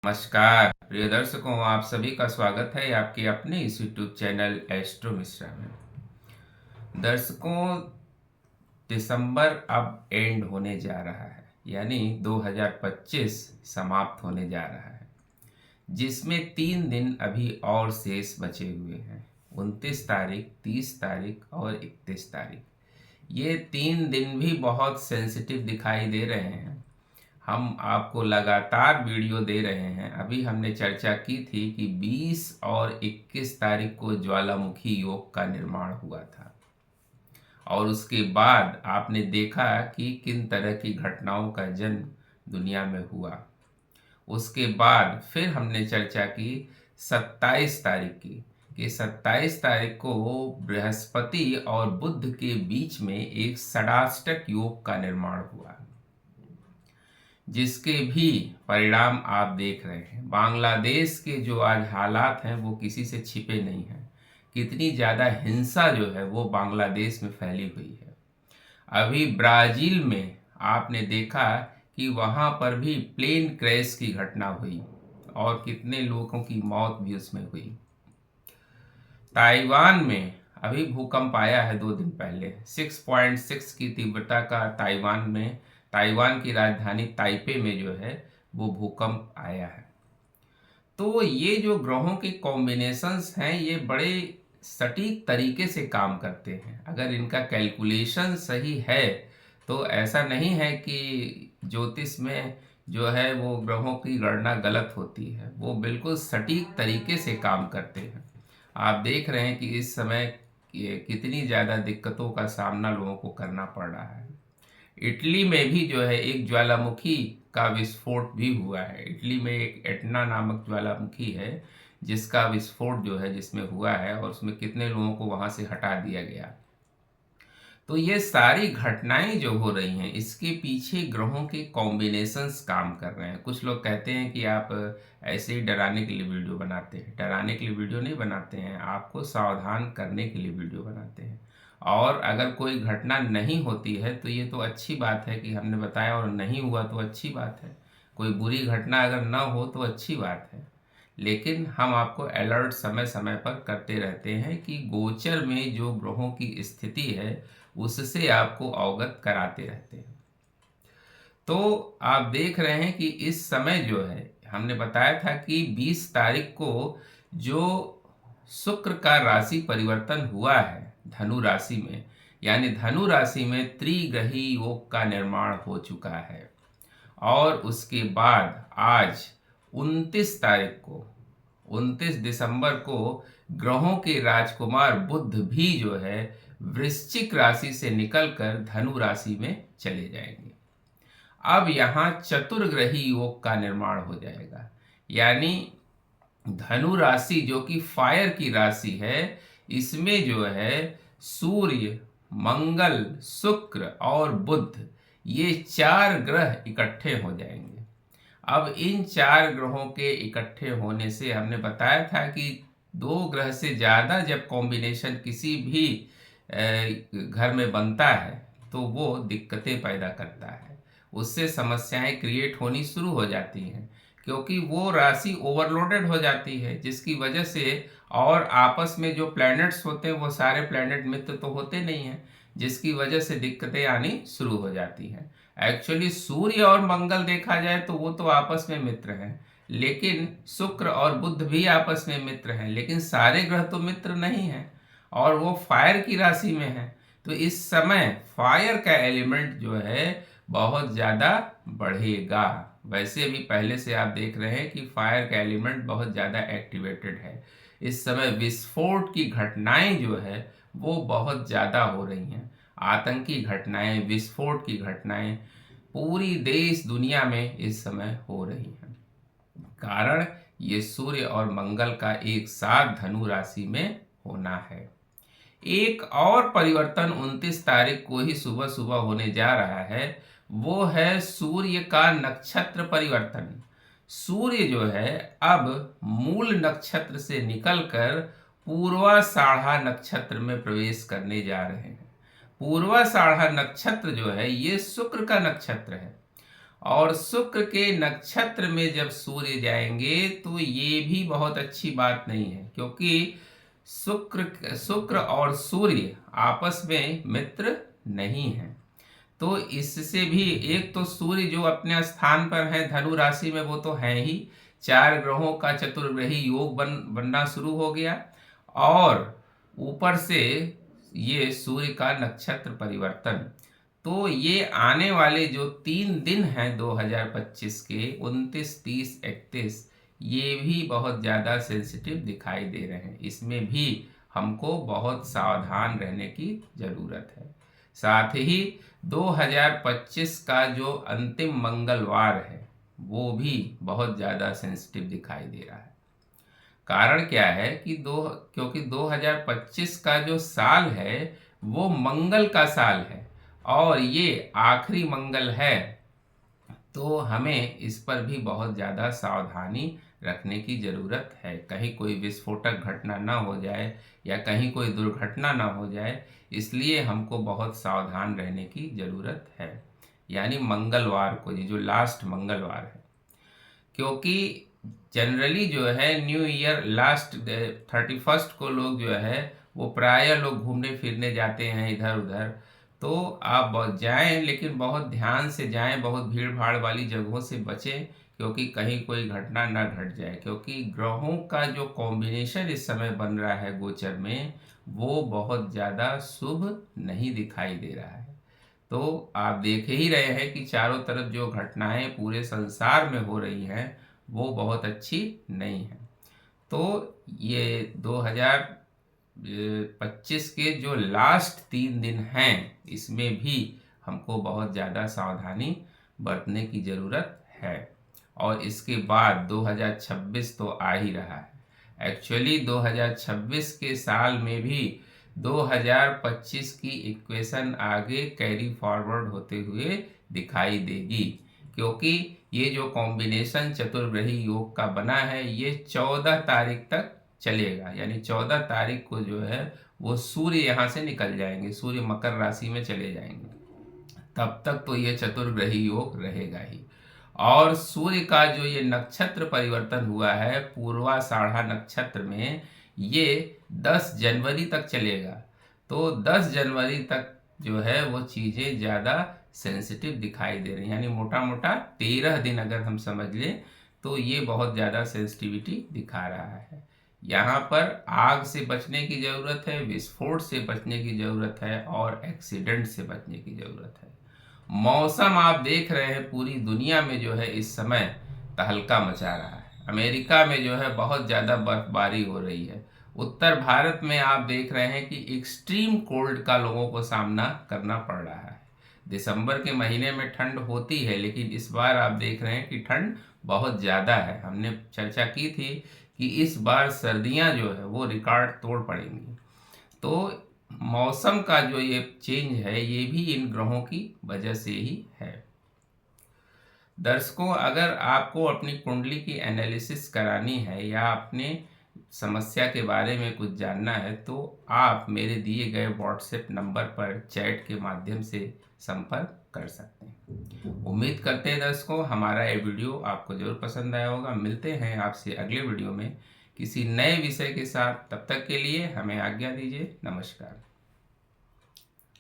नमस्कार प्रिय दर्शकों, आप सभी का स्वागत है आपके अपने इस यूट्यूब चैनल एस्ट्रो मिश्रा में। दर्शकों, दिसंबर अब एंड होने जा रहा है, यानी 2025 समाप्त होने जा रहा है, जिसमें 3 दिन अभी और शेष बचे हुए हैं। 29 तारीख, 30 तारीख और 31 तारीख। ये 3 दिन भी बहुत सेंसिटिव दिखाई दे रहे हैं। हम आपको लगातार वीडियो दे रहे हैं। अभी हमने चर्चा की थी कि 20 और 21 तारीख को ज्वालामुखी योग का निर्माण हुआ था, और उसके बाद आपने देखा कि किन तरह की घटनाओं का जन्म दुनिया में हुआ। उसके बाद फिर हमने चर्चा की 27 तारीख की, कि 27 तारीख को बृहस्पति और बुध के बीच में एक षडाष्टक योग का निर्माण हुआ, जिसके भी परिणाम आप देख रहे हैं। बांग्लादेश के जो आज हालात हैं वो किसी से छिपे नहीं हैं। कितनी ज़्यादा हिंसा जो है वो बांग्लादेश में फैली हुई है। अभी ब्राज़ील में आपने देखा कि वहाँ पर भी प्लेन क्रैश की घटना हुई और कितने लोगों की मौत भी उसमें हुई। ताइवान में अभी भूकंप आया है 2 दिन पहले, 6.6 की तीव्रता का ताइवान की राजधानी ताइपे में जो है वो भूकंप आया है। तो ये जो ग्रहों के कॉम्बिनेशंस हैं ये बड़े सटीक तरीके से काम करते हैं। अगर इनका कैलकुलेशन सही है तो ऐसा नहीं है कि ज्योतिष में जो है वो ग्रहों की गणना गलत होती है। वो बिल्कुल सटीक तरीके से काम करते हैं। आप देख रहे हैं कि इस समय कितनी ज़्यादा दिक्कतों का सामना लोगों को करना पड़ रहा है। इटली में भी जो है एक ज्वालामुखी का विस्फोट भी हुआ है। इटली में एक एटना नामक ज्वालामुखी है जिसका विस्फोट जो है जिसमें हुआ है, और उसमें कितने लोगों को वहां से हटा दिया गया। तो ये सारी घटनाएं जो हो रही हैं इसके पीछे ग्रहों के कॉम्बिनेशंस काम कर रहे हैं। कुछ लोग कहते हैं कि आप ऐसे ही डराने के लिए वीडियो बनाते हैं। डराने के लिए वीडियो नहीं बनाते हैं, आपको सावधान करने के लिए वीडियो बनाते हैं। और अगर कोई घटना नहीं होती है तो ये तो अच्छी बात है कि हमने बताया, और नहीं हुआ तो अच्छी बात है। कोई बुरी घटना अगर ना हो तो अच्छी बात है। लेकिन हम आपको अलर्ट समय समय पर करते रहते हैं कि गोचर में जो ग्रहों की स्थिति है उससे आपको अवगत कराते रहते हैं। तो आप देख रहे हैं कि इस समय जो है हमने बताया था कि 20 तारीख को जो शुक्र का राशि परिवर्तन हुआ है धनु राशि में, यानी धनु राशि में त्रिग्रही योग का निर्माण हो चुका है। और उसके बाद आज 29 तारीख को, 29 दिसंबर को ग्रहों के राजकुमार बुध भी जो है वृश्चिक राशि से निकलकर धनु राशि में चले जाएंगे। अब यहाँ चतुर्ग्रही योग का निर्माण हो जाएगा, यानी धनु राशि जो कि फायर की राशि है, इसमें जो है सूर्य, मंगल, शुक्र और बुध, ये 4 ग्रह इकट्ठे हो जाएंगे। अब इन 4 ग्रहों के इकट्ठे होने से हमने बताया था कि 2 ग्रह से ज़्यादा जब कॉम्बिनेशन किसी भी घर में बनता है तो वो दिक्कतें पैदा करता है। उससे समस्याएं क्रिएट होनी शुरू हो जाती हैं, क्योंकि वो राशि ओवरलोडेड हो जाती है, जिसकी वजह से और आपस में जो प्लैनेट्स होते हैं वो सारे प्लैनेट मित्र तो होते नहीं हैं, जिसकी वजह से दिक्कतें आनी शुरू हो जाती हैं। एक्चुअली सूर्य और मंगल देखा जाए तो वो तो आपस में मित्र हैं, लेकिन शुक्र और बुध भी आपस में मित्र हैं, लेकिन सारे ग्रह तो मित्र नहीं हैं, और वो फायर की राशि में है। तो इस समय फायर का एलिमेंट जो है बहुत ज़्यादा बढ़ेगा। वैसे भी पहले से आप देख रहे हैं कि फायर का एलिमेंट बहुत ज़्यादा एक्टिवेटेड है। इस समय विस्फोट की घटनाएं जो है वो बहुत ज़्यादा हो रही हैं। आतंकी घटनाएं, विस्फोट की घटनाएं पूरी देश दुनिया में इस समय हो रही हैं। कारण ये सूर्य और मंगल का एक साथ धनु राशि में होना है। एक और परिवर्तन 29 तारीख को ही सुबह सुबह होने जा रहा है, वो है सूर्य का नक्षत्र परिवर्तन। सूर्य जो है अब मूल नक्षत्र से निकलकर पूर्वाषाढ़ा नक्षत्र में प्रवेश करने जा रहे हैं। पूर्वाषाढ़ा नक्षत्र जो है ये शुक्र का नक्षत्र है, और शुक्र के नक्षत्र में जब सूर्य जाएंगे तो ये भी बहुत अच्छी बात नहीं है, क्योंकि शुक्र और सूर्य आपस में मित्र नहीं है। तो इससे भी एक तो सूर्य जो अपने स्थान पर है धनु राशि में, वो तो है ही, 4 ग्रहों का चतुर्ग्रही योग बनना शुरू हो गया, और ऊपर से ये सूर्य का नक्षत्र परिवर्तन। तो ये आने वाले जो 3 दिन हैं 2025 के 29, 30, 31, ये भी बहुत ज़्यादा सेंसिटिव दिखाई दे रहे हैं। इसमें भी हमको बहुत सावधान रहने की ज़रूरत है। साथ ही 2025 का जो अंतिम मंगलवार है वो भी बहुत ज़्यादा सेंसिटिव दिखाई दे रहा है। कारण क्या है कि क्योंकि 2025 का जो साल है वो मंगल का साल है और ये आखिरी मंगल है, तो हमें इस पर भी बहुत ज़्यादा सावधानी रखने की ज़रूरत है। कहीं कोई विस्फोटक घटना ना हो जाए या कहीं कोई दुर्घटना ना हो जाए, इसलिए हमको बहुत सावधान रहने की ज़रूरत है। यानी मंगलवार को, ये जो लास्ट मंगलवार है, क्योंकि जनरली जो है न्यू ईयर लास्ट 31 को लोग जो है वो प्रायः लोग घूमने फिरने जाते हैं इधर उधर। तो आप जाएं, लेकिन बहुत ध्यान से जाएं, बहुत भीड़ भाड़ वाली जगहों से बचें, क्योंकि कहीं कोई घटना ना घट जाए। क्योंकि ग्रहों का जो कॉम्बिनेशन इस समय बन रहा है गोचर में, वो बहुत ज़्यादा शुभ नहीं दिखाई दे रहा है। तो आप देख ही रहे हैं कि चारों तरफ जो घटनाएं पूरे संसार में हो रही हैं वो बहुत अच्छी नहीं है। तो ये 2025 के जो लास्ट 3 दिन हैं, इसमें भी हमको बहुत ज़्यादा सावधानी बरतने की ज़रूरत है। और इसके बाद 2026 तो आ ही रहा है। एक्चुअली 2026 के साल में भी 2025 की इक्वेशन आगे कैरी फॉरवर्ड होते हुए दिखाई देगी, क्योंकि ये जो कॉम्बिनेशन चतुर्ग्रही योग का बना है ये 14 तारीख तक चलेगा। यानी 14 तारीख को जो है वो सूर्य यहाँ से निकल जाएंगे, सूर्य मकर राशि में चले जाएंगे। तब तक तो ये चतुर्ग्रही योग रहेगा ही। और सूर्य का जो ये नक्षत्र परिवर्तन हुआ है पूर्वाषाढ़ा नक्षत्र में, ये 10 जनवरी तक चलेगा। तो 10 जनवरी तक जो है वो चीज़ें ज़्यादा सेंसिटिव दिखाई दे रही हैं। यानी मोटा मोटा 13 दिन अगर हम समझ लें तो ये बहुत ज़्यादा सेंसिटिविटी दिखा रहा है। यहाँ पर आग से बचने की ज़रूरत है, विस्फोट से बचने की ज़रूरत है और एक्सीडेंट से बचने की ज़रूरत है। मौसम आप देख रहे हैं पूरी दुनिया में जो है इस समय तहलका मचा रहा है। अमेरिका में जो है बहुत ज़्यादा बर्फबारी हो रही है। उत्तर भारत में आप देख रहे हैं कि एक्सट्रीम कोल्ड का लोगों को सामना करना पड़ रहा है। दिसंबर के महीने में ठंड होती है, लेकिन इस बार आप देख रहे हैं कि ठंड बहुत ज़्यादा है। हमने चर्चा की थी कि इस बार सर्दियां जो है वो रिकॉर्ड तोड़ पड़ेंगी। तो मौसम का जो ये चेंज है ये भी इन ग्रहों की वजह से ही है। दर्शकों, अगर आपको अपनी कुंडली की एनालिसिस करानी है या अपने समस्या के बारे में कुछ जानना है तो आप मेरे दिए गए व्हाट्सएप नंबर पर चैट के माध्यम से संपर्क कर सकते हैं। उम्मीद करते हैं दर्शकों हमारा ये वीडियो आपको जरूर पसंद आया होगा। मिलते हैं आपसे अगले वीडियो में किसी नए विषय के साथ। तब तक के लिए हमें आज्ञा दीजिए। नमस्कार।